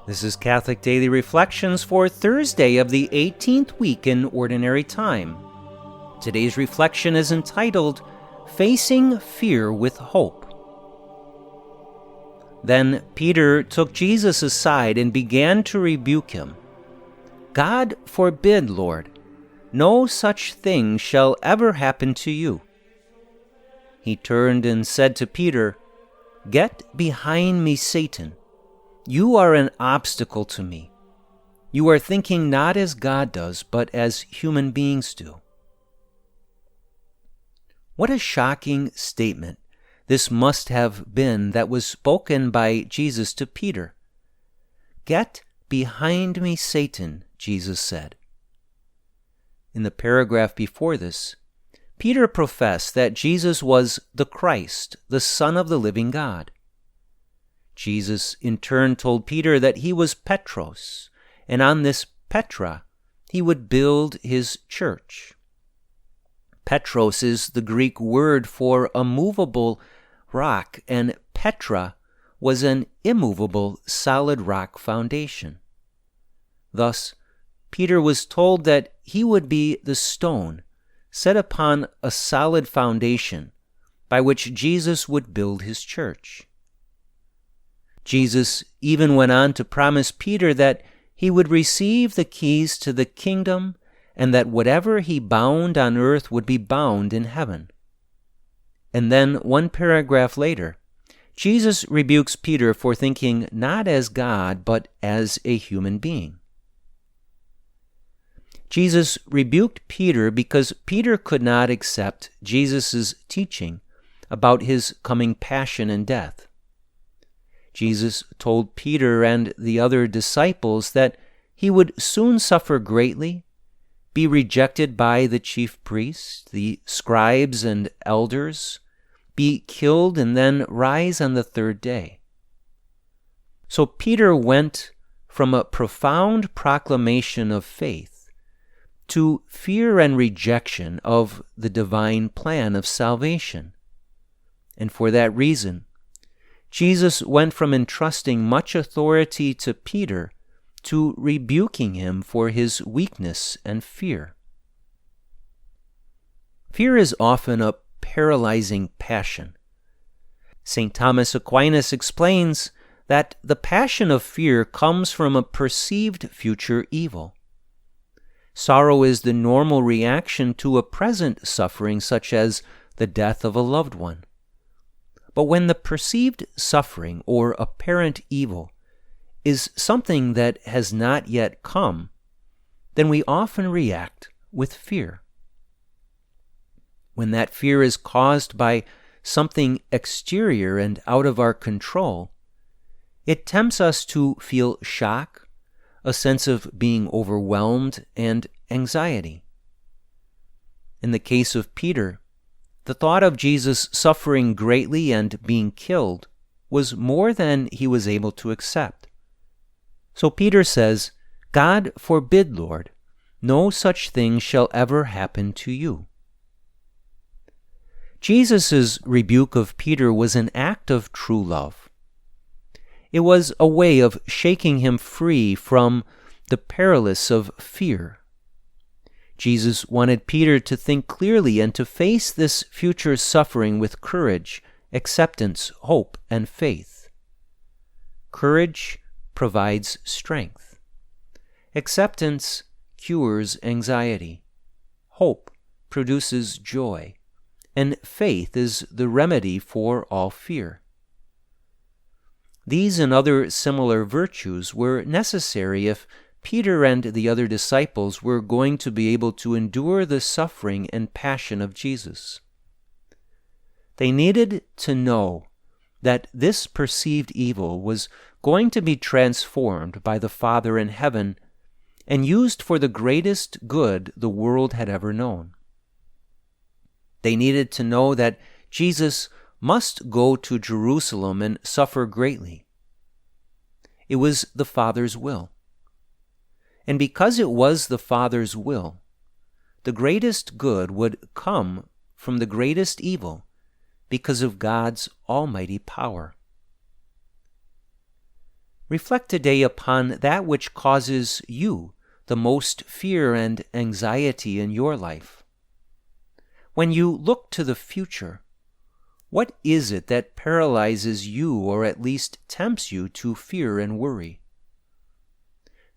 This is Catholic Daily Reflections for Thursday of the 18th week in Ordinary Time. Today's reflection is entitled, Facing Fear with Hope. Then Peter took Jesus aside and began to rebuke him. God forbid, Lord, no such thing shall ever happen to you. He turned and said to Peter, Get behind me, Satan. You are an obstacle to me. You are thinking not as God does, but as human beings do. What a shocking statement this must have been that was spoken by Jesus to Peter. Get behind me, Satan, Jesus said. In the paragraph before this, Peter professed that Jesus was the Christ, the Son of the living God. Jesus in turn told Peter that he was Petros, and on this petra he would build his church. Petros is the Greek word for a movable rock, and petra was an immovable solid rock foundation. Thus, Peter was told that he would be the stone set upon a solid foundation by which Jesus would build his church. Jesus even went on to promise Peter that he would receive the keys to the kingdom and that whatever he bound on earth would be bound in heaven. And then, one paragraph later, Jesus rebukes Peter for thinking not as God, but as a human being. Jesus rebuked Peter because Peter could not accept Jesus' teaching about his coming passion and death. Jesus told Peter and the other disciples that he would soon suffer greatly, be rejected by the chief priests, the scribes and elders, be killed, and then rise on the third day. So Peter went from a profound proclamation of faith to fear and rejection of the divine plan of salvation. And for that reason, Jesus went from entrusting much authority to Peter to rebuking him for his weakness and fear. Fear is often a paralyzing passion. St. Thomas Aquinas explains that the passion of fear comes from a perceived future evil. Sorrow is the normal reaction to a present suffering, such as the death of a loved one. But when the perceived suffering or apparent evil is something that has not yet come, then we often react with fear. When that fear is caused by something exterior and out of our control, it tempts us to feel shock, a sense of being overwhelmed, and anxiety. In the case of Peter, the thought of Jesus suffering greatly and being killed was more than he was able to accept. So Peter says, God forbid, Lord, no such thing shall ever happen to you. Jesus' rebuke of Peter was an act of true love. It was a way of shaking him free from the paralysis of fear. Jesus wanted Peter to think clearly and to face this future suffering with courage, acceptance, hope, and faith. Courage provides strength. Acceptance cures anxiety. Hope produces joy. And faith is the remedy for all fear. These and other similar virtues were necessary if Peter and the other disciples were going to be able to endure the suffering and passion of Jesus. They needed to know that this perceived evil was going to be transformed by the Father in heaven and used for the greatest good the world had ever known. They needed to know that Jesus must go to Jerusalem and suffer greatly. It was the Father's will. And because it was the Father's will, the greatest good would come from the greatest evil because of God's almighty power. Reflect today upon that which causes you the most fear and anxiety in your life. When you look to the future, what is it that paralyzes you or at least tempts you to fear and worry?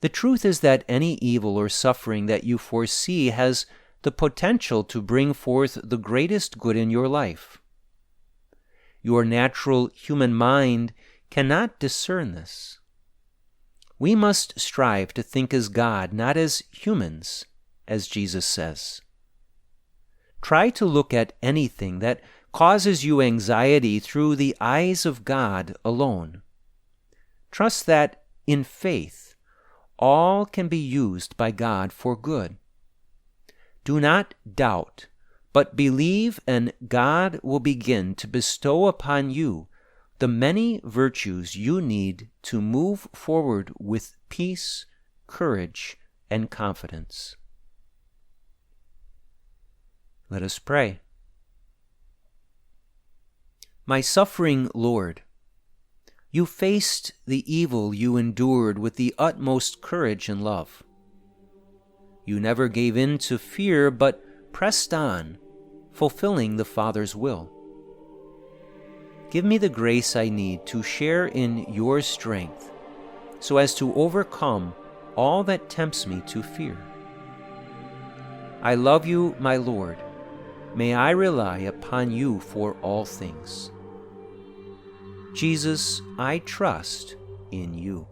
The truth is that any evil or suffering that you foresee has the potential to bring forth the greatest good in your life. Your natural human mind cannot discern this. We must strive to think as God, not as humans, as Jesus says. Try to look at anything that causes you anxiety through the eyes of God alone. Trust that, in faith, all can be used by God for good. Do not doubt, but believe, and God will begin to bestow upon you the many virtues you need to move forward with peace, courage, and confidence. Let us pray. My suffering Lord, you faced the evil you endured with the utmost courage and love. You never gave in to fear, but pressed on, fulfilling the Father's will. Give me the grace I need to share in your strength, so as to overcome all that tempts me to fear. I love you, my Lord. May I rely upon you for all things. Jesus, I trust in you.